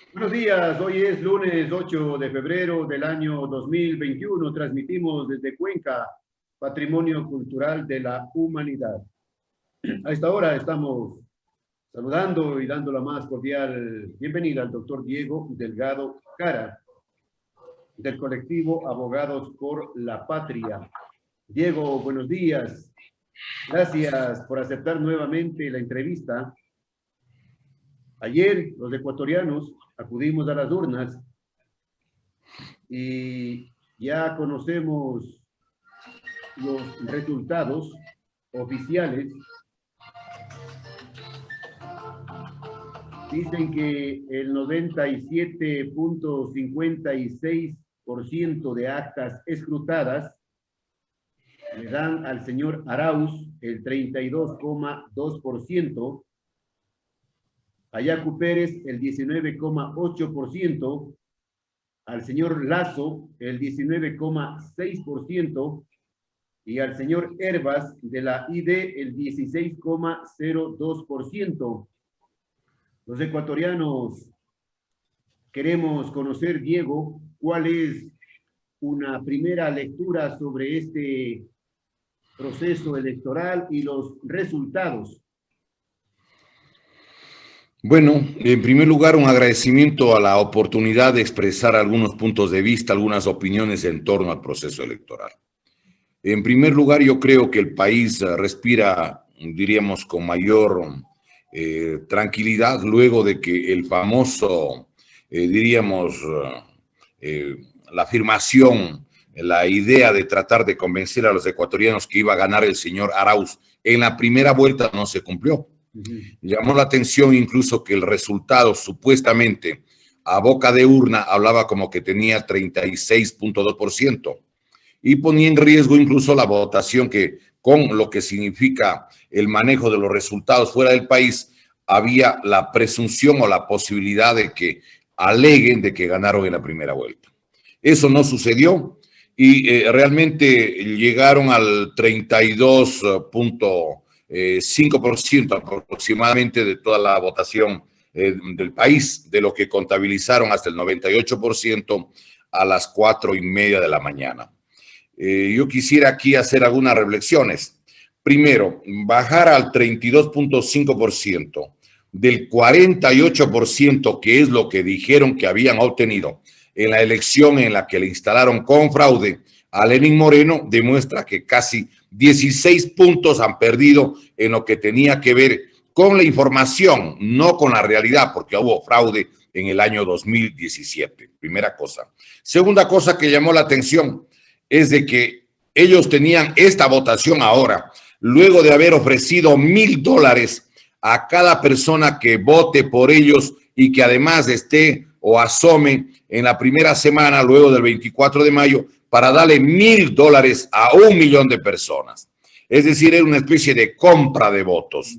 Buenos días, hoy es lunes 8 de febrero del año 2021. Transmitimos desde Cuenca, Patrimonio Cultural de la Humanidad. A esta hora estamos saludando y dando la más cordial bienvenida al doctor Diego Delgado Cara, del colectivo Abogados por la Patria. Diego, buenos días. Gracias por aceptar nuevamente la entrevista. Ayer los ecuatorianos acudimos a las urnas y ya conocemos los resultados oficiales. Dicen que el 97.56% de actas escrutadas le dan al señor Arauz el 32,2%, a Yacu Pérez el 19,8%, al señor Lazo el 19,6% y al señor Hervas de la ID el 16,02%. Los ecuatorianos queremos conocer, Diego, cuál es una primera lectura sobre este proceso electoral y los resultados. Bueno, en primer lugar, un agradecimiento a la oportunidad de expresar algunos puntos de vista, algunas opiniones en torno al proceso electoral. En primer lugar, yo creo que el país respira, diríamos, con mayor tranquilidad luego de que el famoso, la afirmación, la idea de tratar de convencer a los ecuatorianos que iba a ganar el señor Arauz en la primera vuelta no se cumplió. Llamó la atención incluso que el resultado supuestamente a boca de urna hablaba como que tenía 36,2% y ponía en riesgo incluso la votación, que con lo que significa el manejo de los resultados fuera del país, había la presunción o la posibilidad de que aleguen de que ganaron en la primera vuelta. Eso no sucedió y realmente llegaron al 32,5% aproximadamente de toda la votación del país, de lo que contabilizaron hasta el 98% a las 4:30 de la mañana. Yo quisiera aquí hacer algunas reflexiones. Primero, bajar al 32,5% del 48% que es lo que dijeron que habían obtenido en la elección en la que le instalaron con fraude a Lenín Moreno, demuestra que casi 16 puntos han perdido en lo que tenía que ver con la información, no con la realidad, porque hubo fraude en el año 2017. Primera cosa. Segunda cosa que llamó la atención es de que ellos tenían esta votación ahora, luego de haber ofrecido $1,000 a cada persona que vote por ellos y que además esté o asome en la primera semana, luego del 24 de mayo, para darle $1,000 a 1,000,000 de personas. Es decir, era una especie de compra de votos.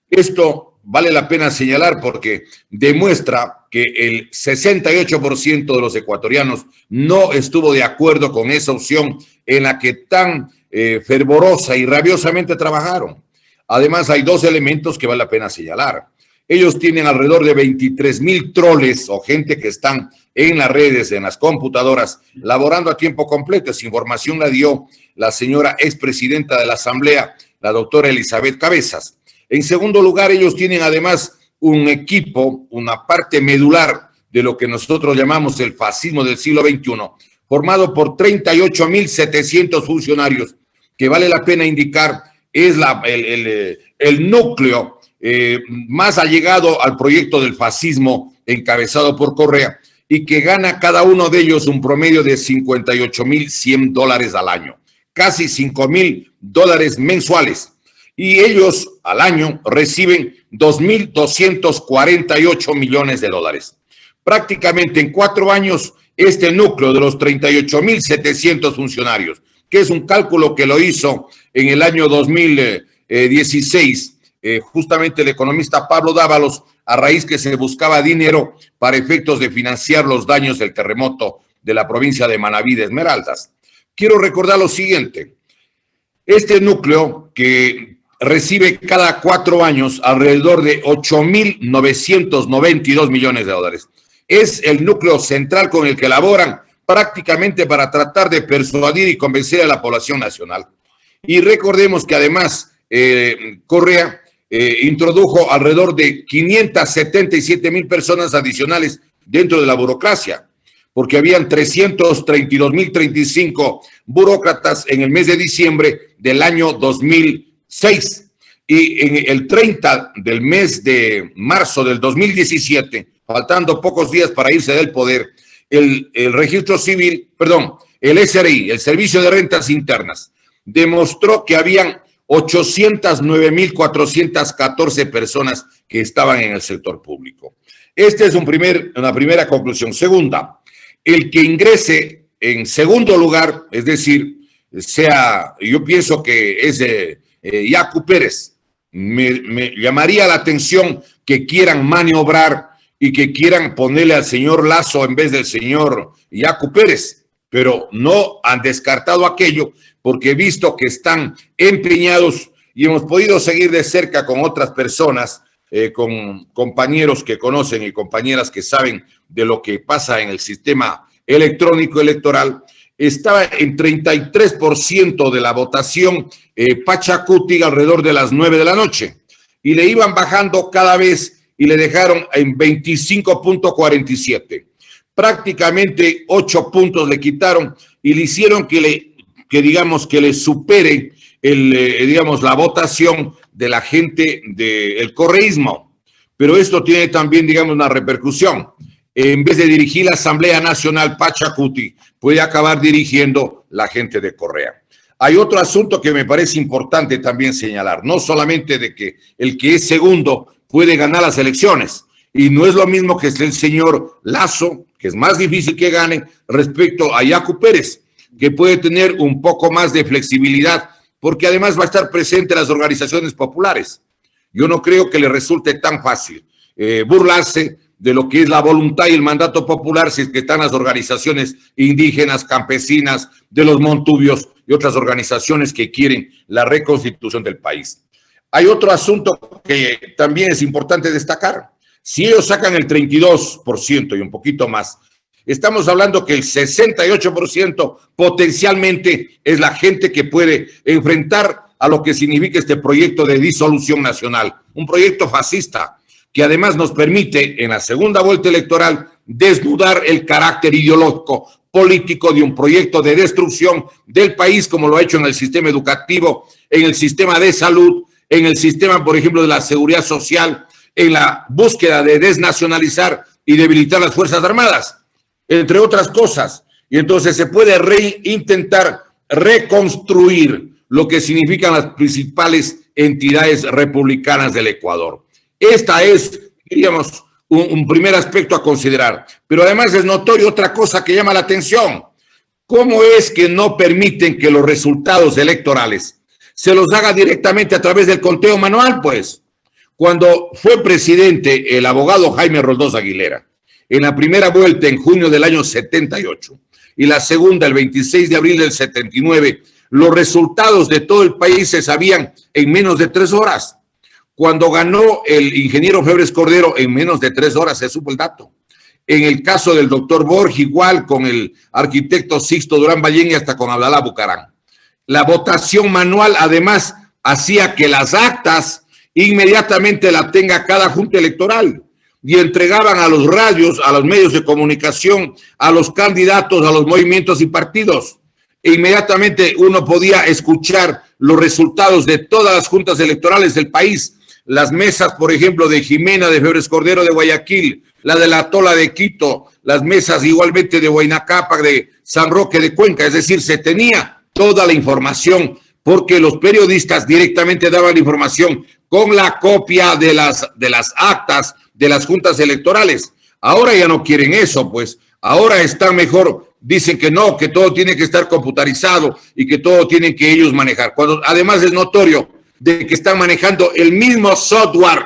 Esto vale la pena señalar porque demuestra que el 68% de los ecuatorianos no estuvo de acuerdo con esa opción en la que tan fervorosa y rabiosamente trabajaron. Además, hay dos elementos que vale la pena señalar. Ellos tienen alrededor de 23,000 troles o gente que están en las redes, en las computadoras, laborando a tiempo completo. Esa información la dio la señora expresidenta de la Asamblea, la doctora Elizabeth Cabezas. En segundo lugar, ellos tienen además un equipo, una parte medular de lo que nosotros llamamos el fascismo del siglo XXI, formado por 38,700 funcionarios, que vale la pena indicar es el núcleo más allegado al proyecto del fascismo encabezado por Correa, y que gana cada uno de ellos un promedio de $58,100 al año, casi $5,000 mensuales. Y ellos al año reciben $2,248 millones. Prácticamente en 4 años, este núcleo de los 38,700 funcionarios, que es un cálculo que lo hizo en el año 2016, justamente el economista Pablo Dávalos, a raíz que se buscaba dinero para efectos de financiar los daños del terremoto de la provincia de Manabí de Esmeraldas. Quiero recordar lo siguiente: este núcleo, que recibe cada 4 años alrededor de $8,992 millones, es el núcleo central con el que elaboran prácticamente para tratar de persuadir y convencer a la población nacional. Y recordemos que además Correa introdujo alrededor de 577,000 personas adicionales dentro de la burocracia, porque habían 332,035 burócratas en el mes de diciembre del año 2006. Y en el 30 del mes de marzo del 2017, faltando pocos días para irse del poder, el registro civil, perdón, el SRI, el Servicio de Rentas Internas, demostró que habían 809,414 personas que estaban en el sector público. Esta es una primera conclusión. Segunda, el que ingrese en segundo lugar, es decir, yo pienso que es Yacu Pérez. Me llamaría la atención que quieran maniobrar y que quieran ponerle al señor Lasso en vez del señor Yacu Pérez, pero no han descartado aquello porque he visto que están empeñados y hemos podido seguir de cerca con otras personas, con compañeros que conocen y compañeras que saben de lo que pasa en el sistema electrónico electoral. Estaba en 33% de la votación Pachacuti alrededor de las 9 de la noche y le iban bajando cada vez y le dejaron en 25.47. Prácticamente 8 puntos le quitaron y le hicieron que le supere la votación de la gente del correísmo. Pero esto tiene también, una repercusión. En vez de dirigir la Asamblea Nacional, Pachacuti puede acabar dirigiendo la gente de Correa. Hay otro asunto que me parece importante también señalar, no solamente de que el que es segundo puede ganar las elecciones, y no es lo mismo que es el señor Lasso, que es más difícil que gane, respecto a Yacu Pérez, que puede tener un poco más de flexibilidad, porque además va a estar presente en las organizaciones populares. Yo no creo que le resulte tan fácil burlarse de lo que es la voluntad y el mandato popular si es que están las organizaciones indígenas, campesinas, de los montubios y otras organizaciones que quieren la reconstitución del país. Hay otro asunto que también es importante destacar. Si ellos sacan el 32% y un poquito más, estamos hablando que el 68% potencialmente es la gente que puede enfrentar a lo que significa este proyecto de disolución nacional, un proyecto fascista que además nos permite en la segunda vuelta electoral desnudar el carácter ideológico político de un proyecto de destrucción del país, como lo ha hecho en el sistema educativo, en el sistema de salud, en el sistema, por ejemplo, de la seguridad social, en la búsqueda de desnacionalizar y debilitar las Fuerzas Armadas, entre otras cosas. Y entonces se puede intentar reconstruir lo que significan las principales entidades republicanas del Ecuador. Esta es, diríamos, un primer aspecto a considerar. Pero además es notorio otra cosa que llama la atención. ¿Cómo es que no permiten que los resultados electorales se los haga directamente a través del conteo manual? Pues, cuando fue presidente el abogado Jaime Roldós Aguilera, en la primera vuelta en junio del año 78 y la segunda el 26 de abril del 79, los resultados de todo el país se sabían en menos de 3 horas. Cuando ganó el ingeniero Febres Cordero, en menos de 3 horas se supo el dato. En el caso del doctor Borges, igual con el arquitecto Sixto Durán Ballén y hasta con Abdalá Bucarán. La votación manual, además, hacía que las actas inmediatamente la tenga cada junta electoral y entregaban a los radios, a los medios de comunicación, a los candidatos, a los movimientos y partidos. E inmediatamente uno podía escuchar los resultados de todas las juntas electorales del país. Las mesas, por ejemplo, de Jimena, de Febres Cordero, de Guayaquil, la de la Tola de Quito, las mesas igualmente de Huayna Cápac, de San Roque de Cuenca. Es decir, se tenía toda la información porque los periodistas directamente daban la información con la copia de las actas de las juntas electorales. Ahora ya no quieren eso, pues ahora están mejor, dicen que no, que todo tiene que estar computarizado y que todo tienen que ellos manejar. Cuando además es notorio de que están manejando el mismo software,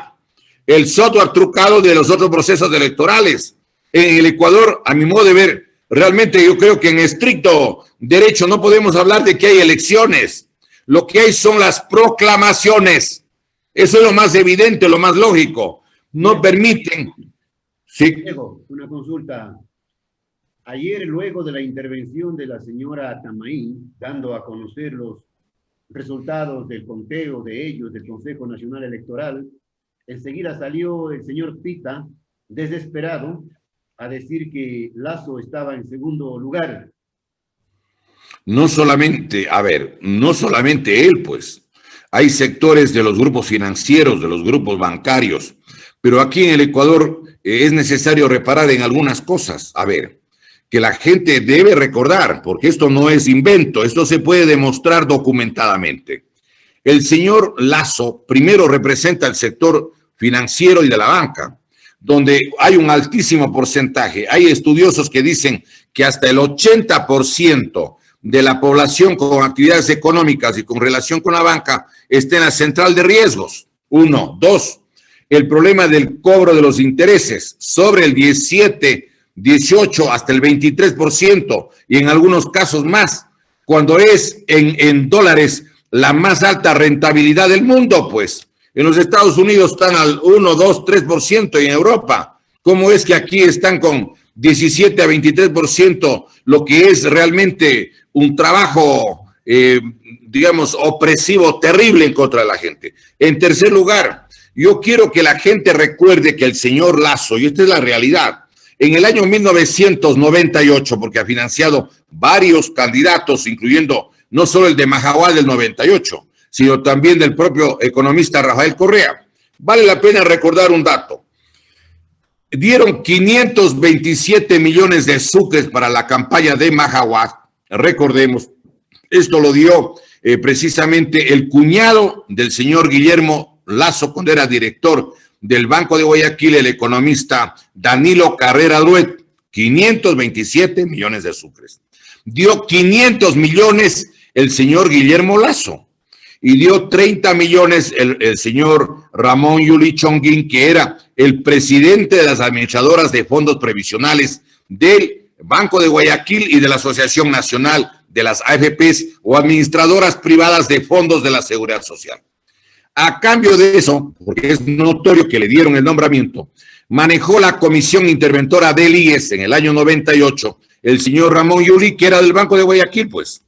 el software trucado de los otros procesos electorales. En el Ecuador, a mi modo de ver, realmente yo creo que en estricto derecho no podemos hablar de que hay elecciones. Lo que hay son las proclamaciones. Eso es lo más evidente, lo más lógico. No permiten. Sí. Diego, una consulta. Ayer, luego de la intervención de la señora Tamaí, dando a conocer los resultados del conteo de ellos, del Consejo Nacional Electoral, enseguida salió el señor Pita, desesperado, a decir que Lasso estaba en segundo lugar. No solamente, a ver, no solamente él, pues. Hay sectores de los grupos financieros, de los grupos bancarios, pero aquí en el Ecuador es necesario reparar en algunas cosas. A ver, que la gente debe recordar, porque esto no es invento, esto se puede demostrar documentadamente. El señor Lasso primero representa el sector financiero y de la banca, donde hay un altísimo porcentaje. Hay estudiosos que dicen que hasta el 80% de la población con actividades económicas y con relación con la banca está en la central de riesgos. 1. 2. El problema del cobro de los intereses sobre el 17, 18 hasta el 23% y en algunos casos más, cuando es en dólares la más alta rentabilidad del mundo, pues. En los Estados Unidos están al 1, 2, 3% y en Europa. ¿Cómo es que aquí están con 17 a 23%, lo que es realmente un trabajo, digamos, opresivo, terrible en contra de la gente? En tercer lugar, yo quiero que la gente recuerde que el señor Lasso, y esta es la realidad, en el año 1998, porque ha financiado varios candidatos, incluyendo no solo el de Mahahual del 98, sino también del propio economista Rafael Correa. Vale la pena recordar un dato. Dieron 527 millones de sucres para la campaña de Mahahual. Recordemos, esto lo dio precisamente el cuñado del señor Guillermo Lasso cuando era director del Banco de Guayaquil, el economista Danilo Carrera Druet, 527 millones de sucres. Dio 500 millones el señor Guillermo Lasso y dio 30 millones el señor Ramón Yuli Chonguín, que era el presidente de las administradoras de fondos previsionales del Banco de Guayaquil y de la Asociación Nacional de las AFPs o administradoras privadas de fondos de la Seguridad Social. A cambio de eso, porque es notorio que le dieron el nombramiento, manejó la comisión interventora del IES en el año 98, el señor Ramón Yuli, que era del Banco de Guayaquil, pues.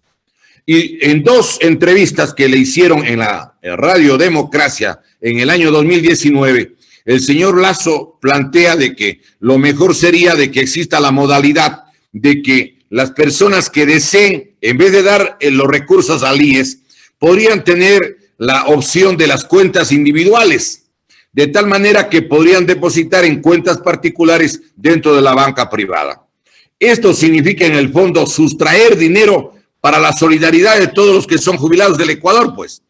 Y en dos entrevistas que le hicieron en la Radio Democracia en el año 2019, el señor Lasso plantea de que lo mejor sería de que exista la modalidad de que las personas que deseen, en vez de dar los recursos al IES, podrían tener la opción de las cuentas individuales, de tal manera que podrían depositar en cuentas particulares dentro de la banca privada. Esto significa en el fondo sustraer dinero para la solidaridad de todos los que son jubilados del Ecuador, pues.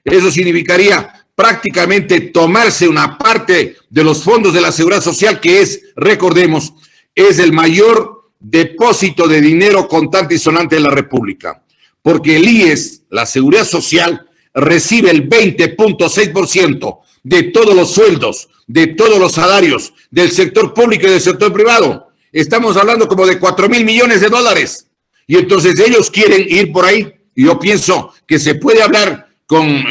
Eso significaría prácticamente tomarse una parte de los fondos de la Seguridad Social, que es, recordemos, es el mayor depósito de dinero contante y sonante de la República. Porque el IES, la Seguridad Social, recibe el 20.6% de todos los sueldos, de todos los salarios, del sector público y del sector privado. Estamos hablando como de 4.000 millones de dólares. Y entonces ellos quieren ir por ahí. Y yo pienso que se puede hablar con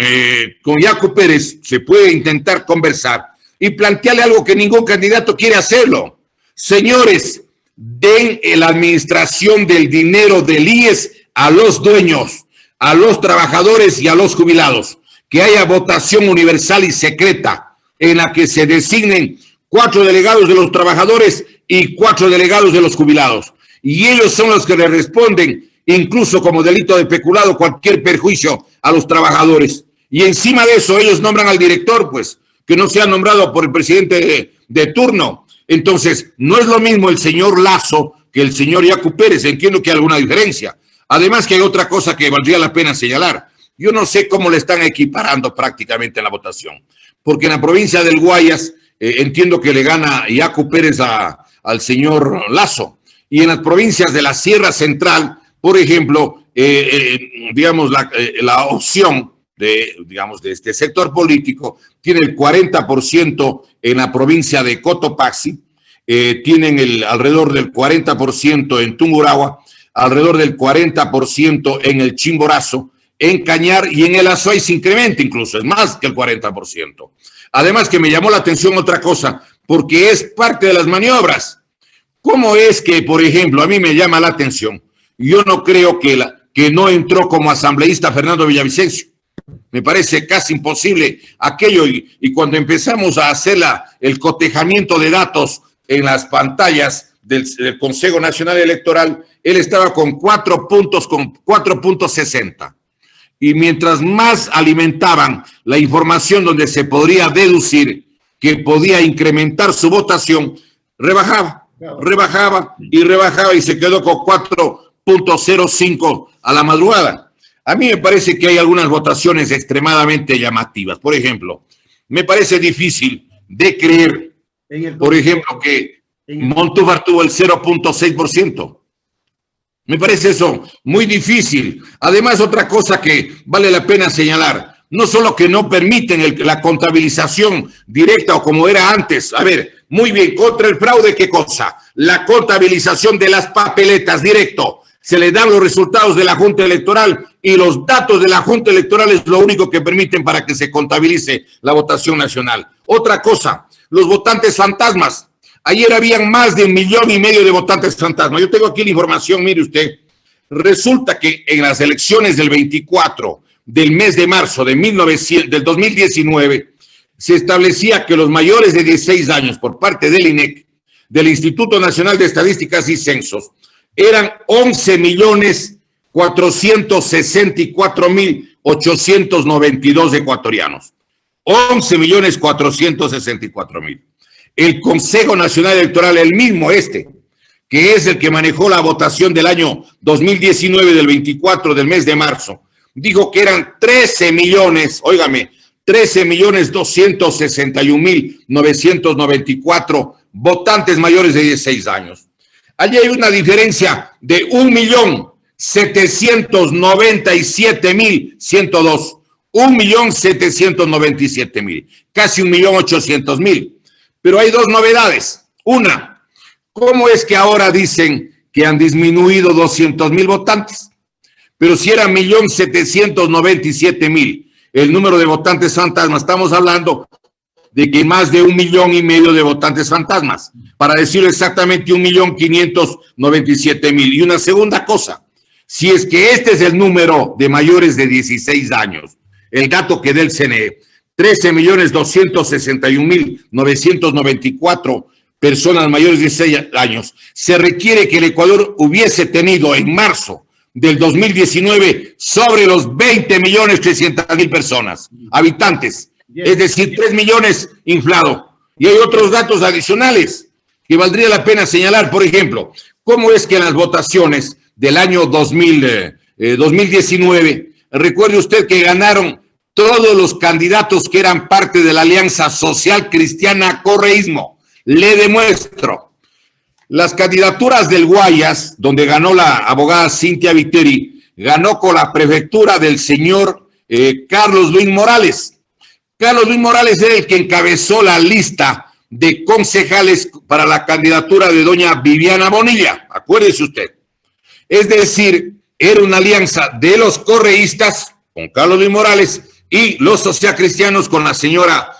Yacu Pérez, se puede intentar conversar y plantearle algo que ningún candidato quiere hacerlo. Señores, den la administración del dinero del IES a los dueños, a los trabajadores y a los jubilados. Que haya votación universal y secreta en la que se designen 4 delegados de los trabajadores y 4 delegados de los jubilados. Y ellos son los que le responden, incluso como delito de peculado, cualquier perjuicio a los trabajadores. Y encima de eso, ellos nombran al director, pues, que no sea nombrado por el presidente de turno. Entonces, no es lo mismo el señor Lasso que el señor Yacu Pérez. Entiendo que hay alguna diferencia. Además que hay otra cosa que valdría la pena señalar. Yo no sé cómo le están equiparando prácticamente en la votación. Porque en la provincia del Guayas, entiendo que le gana Yacu Pérez al señor Lasso. Y en las provincias de la Sierra Central, por ejemplo, digamos, la opción de este sector político tiene el 40% en la provincia de Cotopaxi, tienen alrededor del 40% en Tungurahua, alrededor del 40% en el Chimborazo, en Cañar y en el Azuay se incrementa incluso, es más que el 40%. Además que me llamó la atención otra cosa, porque es parte de las maniobras. ¿Cómo es que, por ejemplo, a mí me llama la atención? Yo no creo que no entró como asambleísta Fernando Villavicencio. Me parece casi imposible aquello. Y cuando empezamos a hacer el cotejamiento de datos en las pantallas del Consejo Nacional Electoral, él estaba con 4 puntos, con 4.60. Y mientras más alimentaban la información donde se podría deducir que podía incrementar su votación, rebajaba y se quedó con 4.05 a la madrugada. A mí me parece que hay algunas votaciones extremadamente llamativas. Por ejemplo, me parece difícil de creer, por ejemplo, que Montúfar tuvo el 0.6%. Me parece eso muy difícil. Además, otra cosa que vale la pena señalar, no solo que no permiten la contabilización directa o como era antes. A ver, muy bien, contra el fraude, ¿qué cosa? La contabilización de las papeletas directo. Se le dan los resultados de la Junta Electoral y los datos de la Junta Electoral es lo único que permiten para que se contabilice la votación nacional. Otra cosa, los votantes fantasmas. Ayer habían más de 1,5 millones de votantes fantasmas. Yo tengo aquí la información, mire usted. Resulta que en las elecciones del 24 del mes de marzo del 2019 se establecía que los mayores de 16 años por parte del INEC, del Instituto Nacional de Estadísticas y Censos, eran 11.464.892 ecuatorianos. 11.464.000. El Consejo Nacional Electoral, el mismo que es el que manejó la votación del año 2019 del 24 del mes de marzo, dijo que eran 13.261.994 votantes mayores de 16 años. Allí hay una diferencia de 1.797.102. 1.797.000, casi 1.800.000. Pero hay dos novedades. Una, ¿cómo es que ahora dicen que han disminuido 200.000 votantes? Pero si era 1.797.000 el número de votantes fantasmas, estamos hablando de que más de 1,5 millones de votantes fantasmas. Para decirlo exactamente, 1.597.000. Y una segunda cosa, si es que este es el número de mayores de 16 años, el dato que da el CNE, 13.261.994 personas mayores de 16 años. Se requiere que el Ecuador hubiese tenido en marzo del 2019 sobre los 20.300.000 personas, habitantes, es decir, 3 millones inflado. Y hay otros datos adicionales que valdría la pena señalar. Por ejemplo, cómo es que en las votaciones del año 2019, recuerde usted que ganaron todos los candidatos que eran parte de la Alianza Social Cristiana Correísmo. Le demuestro. Las candidaturas del Guayas, donde ganó la abogada Cintia Viteri, ganó con la prefectura del señor Carlos Luis Morales. Carlos Luis Morales era el que encabezó la lista de concejales para la candidatura de doña Viviana Bonilla. Acuérdese usted. Es decir, era una alianza de los correístas con Carlos Luis Morales y los socialcristianos con la señora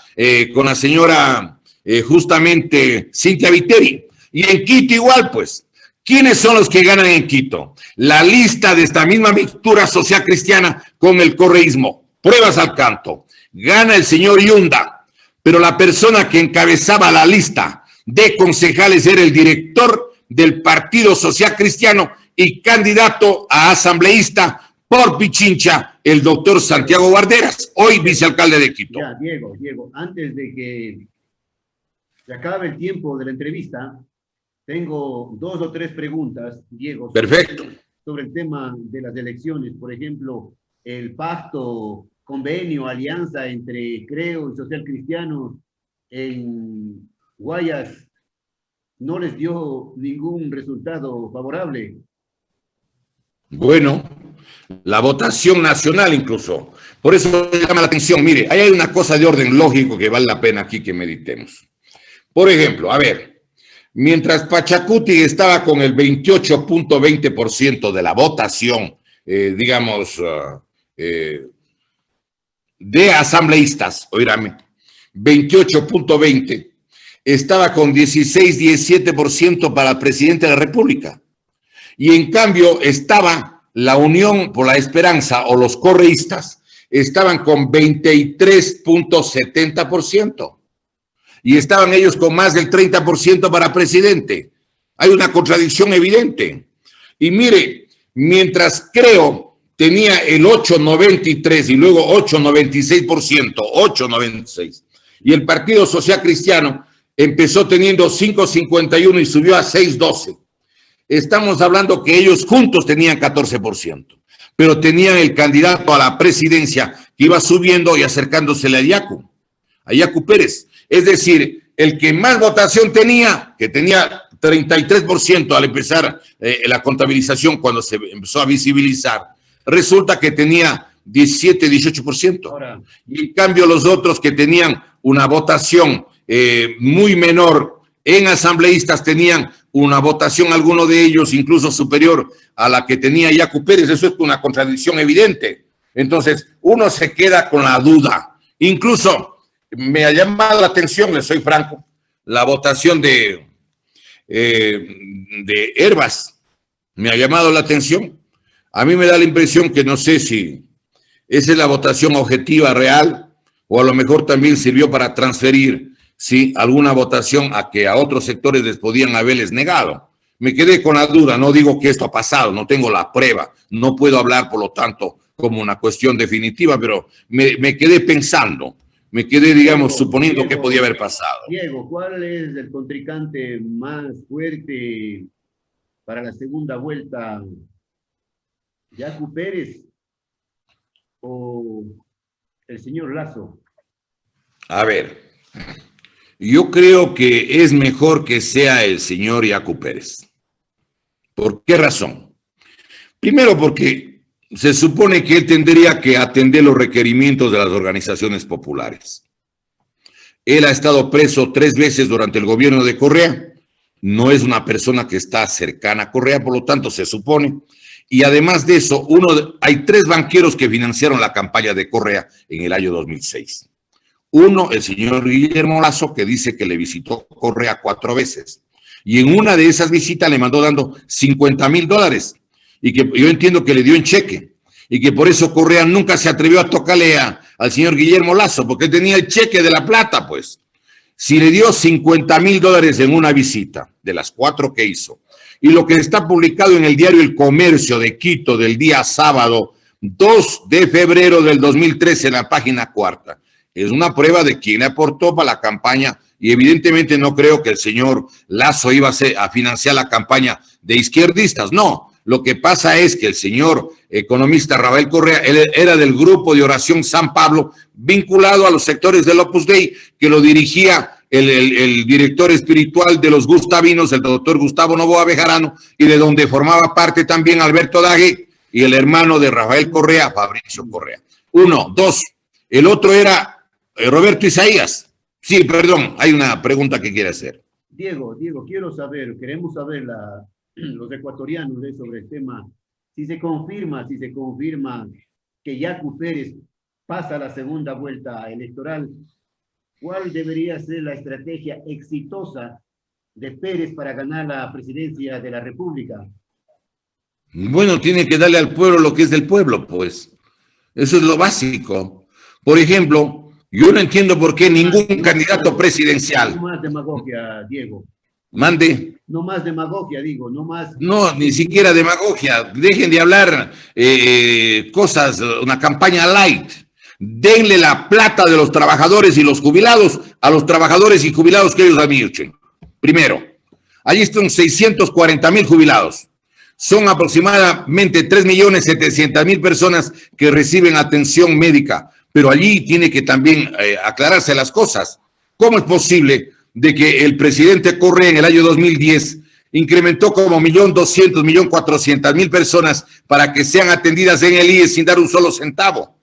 justamente Cintia Viteri. Y en Quito igual, pues. ¿Quiénes son los que ganan en Quito? La lista de esta misma mixtura social cristiana con el correísmo. Pruebas al canto. Gana el señor Yunda, pero la persona que encabezaba la lista de concejales era el director del Partido Social Cristiano y candidato a asambleísta por Pichincha, el doctor Santiago Guarderas, hoy vicealcalde de Quito. Ya, Diego, antes de que se acabe el tiempo de la entrevista, tengo 2 o 3 preguntas, Diego. Perfecto. Sobre el tema de las elecciones. Por ejemplo, el pacto, convenio, alianza entre Creo y Social Cristiano en Guayas no les dio ningún resultado favorable. Bueno, la votación nacional incluso. Por eso me llama la atención. Mire, ahí hay una cosa de orden lógico que vale la pena aquí que meditemos. Por ejemplo, a ver, mientras Pachacuti estaba con el 28.20% de la votación, de asambleístas, oírame, 28.20%, estaba con 16, 17% para el presidente de la República. Y en cambio estaba la Unión por la Esperanza o los correístas, estaban con 23.70%. Y estaban ellos con más del 30% para presidente. Hay una contradicción evidente. Y mire, mientras Creo tenía el 8.93 y luego 8.96%, 8.96%, y el Partido Social Cristiano empezó teniendo 5.51 y subió a 6.12. Estamos hablando que ellos juntos tenían 14%, pero tenían el candidato a la presidencia que iba subiendo y acercándosele a Yacu Pérez. Es decir, el que más votación tenía, que tenía 33% al empezar la contabilización cuando se empezó a visibilizar, resulta que tenía 17, 18%. Ahora, y en cambio los otros que tenían una votación muy menor en asambleístas tenían una votación, alguno de ellos incluso superior a la que tenía Yacu Pérez. Eso es una contradicción evidente. Entonces, uno se queda con la duda. Incluso me ha llamado la atención, le soy franco, la votación de Hervas. Me ha llamado la atención. A mí me da la impresión que no sé si esa es la votación objetiva real o a lo mejor también sirvió para transferir alguna votación a que a otros sectores les podían haberles negado. Me quedé con la duda, no digo que esto ha pasado, no tengo la prueba, no puedo hablar por lo tanto como una cuestión definitiva, pero me quedé pensando, me quedé, digamos, suponiendo que podía haber pasado. Diego, ¿cuál es el contrincante más fuerte para la segunda vuelta? ¿Yacu Pérez o el señor Lasso? A ver, yo creo que es mejor que sea el señor Yacu Pérez. ¿Por qué razón? Primero porque se supone que él tendría que atender los requerimientos de las organizaciones populares. Él ha estado preso 3 veces durante el gobierno de Correa. No es una persona que está cercana a Correa, por lo tanto se supone. Y además de eso, hay 3 banqueros que financiaron la campaña de Correa en el año 2006. Uno, el señor Guillermo Lasso, que dice que le visitó Correa 4 veces. Y en una de esas visitas le mandó dando $50,000. Y que yo entiendo que le dio en cheque. Y que por eso Correa nunca se atrevió a tocarle al señor Guillermo Lasso, porque tenía el cheque de la plata, pues. Si le dio $50,000 en una visita, de las 4 que hizo, y lo que está publicado en el diario El Comercio de Quito del día sábado 2 de febrero del 2013 en la página 4, es una prueba de quién le aportó para la campaña y evidentemente no creo que el señor Lasso iba a financiar la campaña de izquierdistas, no. Lo que pasa es que el señor economista Rafael Correa él era del grupo de oración San Pablo vinculado a los sectores del Opus Dei que lo dirigía el director espiritual de los gustavinos, el doctor Gustavo Novoa Bejarano, y de donde formaba parte también Alberto Dague y el hermano de Rafael Correa, Fabricio Correa. 1, 2. El otro era Roberto Isaías. Sí, perdón, hay una pregunta que quiere hacer. Diego, queremos saber los ecuatorianos sobre el tema, si se confirma que Yacu Pérez pasa a la segunda vuelta electoral, ¿cuál debería ser la estrategia exitosa de Pérez para ganar la presidencia de la República? Bueno, tiene que darle al pueblo lo que es del pueblo, pues. Eso es lo básico. Por ejemplo, yo no entiendo por qué ningún candidato presidencial... No más demagogia, Diego. Mande. No más demagogia, digo, no más... No, ni siquiera demagogia. Dejen de hablar cosas, una campaña light. Denle la plata de los trabajadores y los jubilados a los trabajadores y jubilados que ellos administren. Primero, allí están 640,000 jubilados. Son aproximadamente 3.700.000 personas que reciben atención médica. Pero allí tiene que también aclararse las cosas. ¿Cómo es posible de que el presidente Correa en el año 2010 incrementó como 1.200.000, 1.400.000 personas para que sean atendidas en el IES sin dar un solo centavo,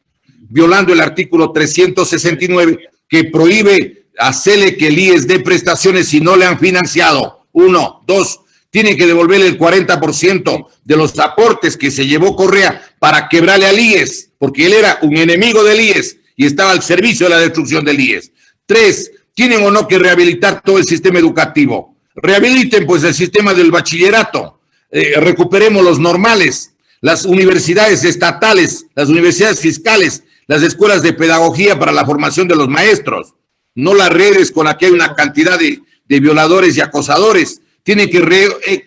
violando el artículo 369 que prohíbe hacerle que el IES dé prestaciones si no le han financiado? 1, 2, tiene que devolverle el 40% de los aportes que se llevó Correa para quebrarle al IES, porque él era un enemigo del IES y estaba al servicio de la destrucción del IES. 3, tienen o no que rehabilitar todo el sistema educativo. Rehabiliten pues el sistema del bachillerato, recuperemos los normales, las universidades estatales, las universidades fiscales, las escuelas de pedagogía para la formación de los maestros, no las redes con las que hay una cantidad de violadores y acosadores. Tienen que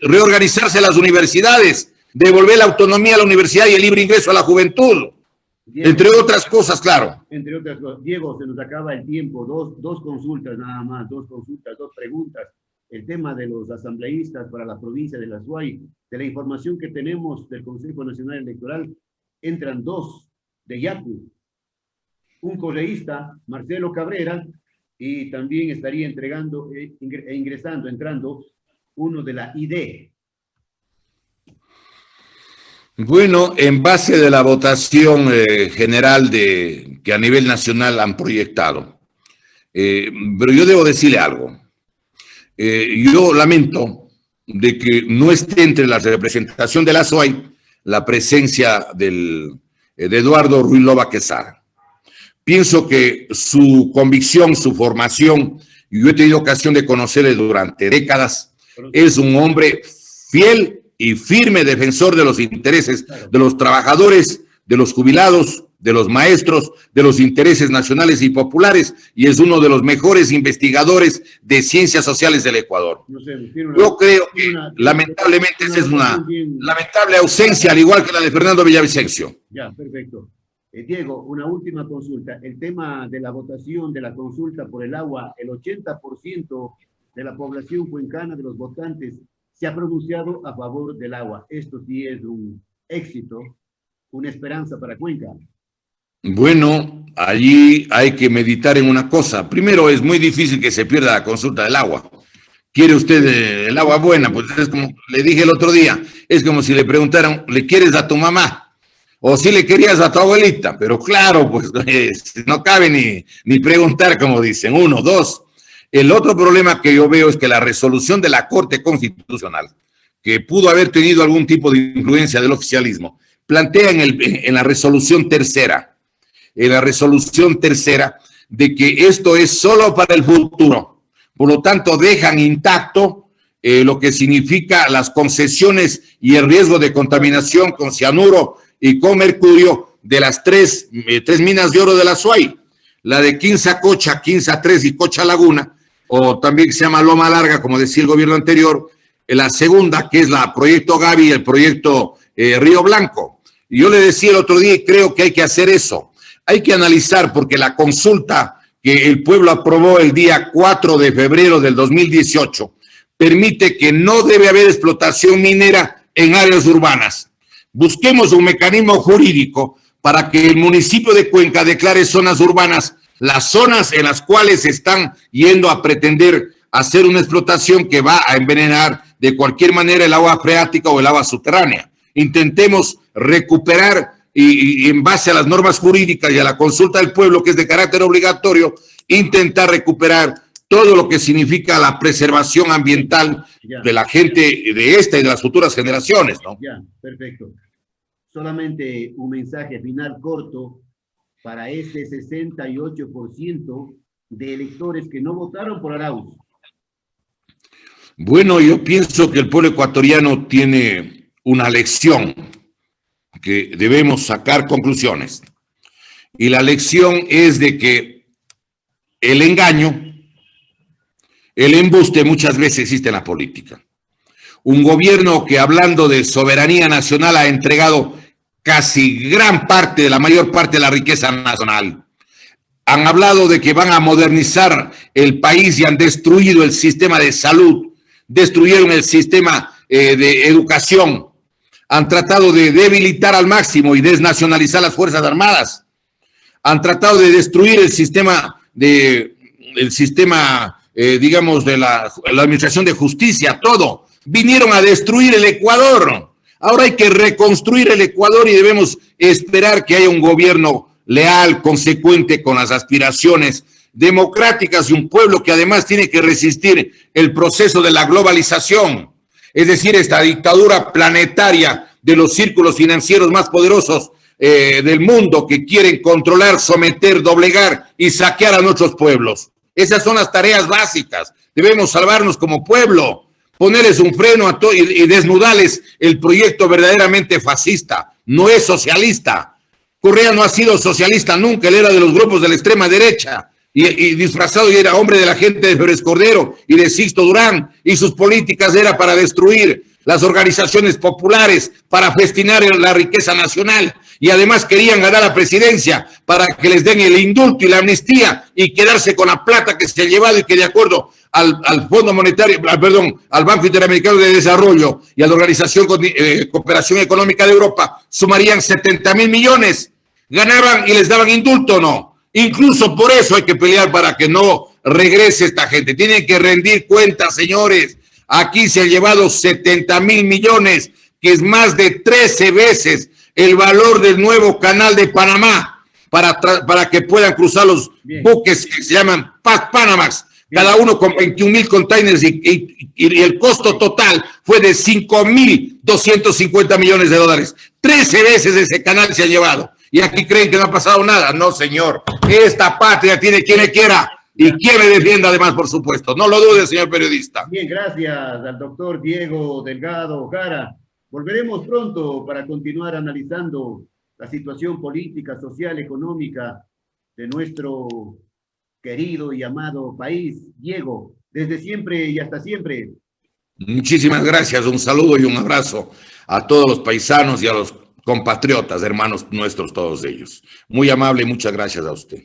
reorganizarse las universidades, devolver la autonomía a la universidad y el libre ingreso a la juventud, Diego, entre otras cosas, claro. Entre otras cosas. Diego, se nos acaba el tiempo, dos consultas nada más, dos preguntas. El tema de los asambleístas para la provincia de la Azuay, de la información que tenemos del Consejo Nacional Electoral, entran 2 de Yacu, un correísta, Marcelo Cabrera, y también estaría entrando uno de la ID. Bueno, en base de la votación general que a nivel nacional han proyectado, pero yo debo decirle algo. Yo lamento de que no esté entre la representación de la SOAI la presencia de Eduardo Ruiz Loba Quesada. Pienso que su convicción, su formación, y yo he tenido ocasión de conocerle durante décadas, es un hombre fiel y firme defensor de los intereses de los trabajadores, de los jubilados, de los maestros, de los intereses nacionales y populares, y es uno de los mejores investigadores de ciencias sociales del Ecuador. Yo creo que lamentablemente esa es una lamentable ausencia, al igual que la de Fernando Villavicencio. Ya, perfecto. Diego, una última consulta. El tema de la votación de la consulta por el agua, el 80% de la población cuencana, de los votantes, se ha pronunciado a favor del agua. Esto sí es un éxito, una esperanza para Cuenca. Bueno, allí hay que meditar en una cosa. Primero, es muy difícil que se pierda la consulta del agua. ¿Quiere usted el agua buena? Pues es como le dije el otro día, es como si le preguntaran, ¿le quieres a tu mamá? O si le querías a tu abuelita. Pero claro, pues no cabe ni preguntar, como dicen. 1, 2. El otro problema que yo veo es que la resolución de la Corte Constitucional, que pudo haber tenido algún tipo de influencia del oficialismo, plantea en la resolución tercera, de que esto es solo para el futuro. Por lo tanto, dejan intacto lo que significa las concesiones y el riesgo de contaminación con cianuro y con mercurio de las tres minas de oro de la SUAY, la de Quinza Cocha, Quinza 3 y Cocha Laguna, o también se llama Loma Larga, como decía el gobierno anterior, la segunda, que es la Proyecto Gavi y el Proyecto Río Blanco. Y yo le decía el otro día, y creo que hay que hacer eso. Hay que analizar, porque la consulta que el pueblo aprobó el día 4 de febrero del 2018 permite que no debe haber explotación minera en áreas urbanas. Busquemos un mecanismo jurídico para que el municipio de Cuenca declare zonas urbanas las zonas en las cuales están yendo a pretender hacer una explotación que va a envenenar de cualquier manera el agua freática o el agua subterránea. Intentemos recuperar y en base a las normas jurídicas y a la consulta del pueblo, que es de carácter obligatorio, intentar recuperar todo lo que significa la preservación ambiental de la gente de esta y de las futuras generaciones, ¿no? Ya, perfecto. Solamente un mensaje final corto para ese 68% de electores que no votaron por Arauz. Bueno, yo pienso que el pueblo ecuatoriano tiene una lección que debemos sacar conclusiones. Y la lección es de que el engaño, el embuste muchas veces existe en la política. Un gobierno que, hablando de soberanía nacional, ha entregado casi gran parte, la mayor parte de la riqueza nacional. Han hablado de que van a modernizar el país y han destruido el sistema de salud, destruyeron el sistema de educación, han tratado de debilitar al máximo y desnacionalizar las Fuerzas Armadas, han tratado de destruir el sistema digamos, de la administración de justicia, todo. Vinieron a destruir el Ecuador. Ahora hay que reconstruir el Ecuador y debemos esperar que haya un gobierno leal, consecuente con las aspiraciones democráticas y un pueblo que además tiene que resistir el proceso de la globalización, es decir, esta dictadura planetaria de los círculos financieros más poderosos del mundo que quieren controlar, someter, doblegar y saquear a nuestros pueblos. Esas son las tareas básicas. Debemos salvarnos como pueblo, ponerles un freno a todo y desnudarles el proyecto verdaderamente fascista. No es socialista. Correa no ha sido socialista nunca, él era de los grupos de la extrema derecha y disfrazado y era hombre de la gente de Pérez Cordero y de Sixto Durán, y sus políticas era para destruir las organizaciones populares, para festinar la riqueza nacional, y además querían ganar la presidencia para que les den el indulto y la amnistía y quedarse con la plata que se ha llevado y que de acuerdo al Fondo Monetario, perdón, al Banco Interamericano de Desarrollo y a la Organización Cooperación Económica de Europa sumarían 70.000 millones. Ganaban y les daban indulto, ¿no? Incluso por eso hay que pelear para que no regrese esta gente. Tienen que rendir cuentas, señores. Aquí se ha llevado 70.000 millones, que es más de 13 veces el valor del nuevo canal de Panamá para que puedan cruzar los buques que se llaman Panamax, cada uno con 21.000 containers y el costo total fue de 5.250 millones de dólares. 13 veces ese canal se ha llevado. Y aquí creen que no ha pasado nada. No, señor. Esta patria tiene quien le quiera y quien le defienda además, por supuesto. No lo dude, señor periodista. Bien, gracias al doctor Diego Delgado Jara. Volveremos pronto para continuar analizando la situación política, social, económica de nuestro querido y amado país. Diego, desde siempre y hasta siempre. Muchísimas gracias. Un saludo y un abrazo a todos los paisanos y a los compatriotas, hermanos nuestros, todos ellos. Muy amable y muchas gracias a usted.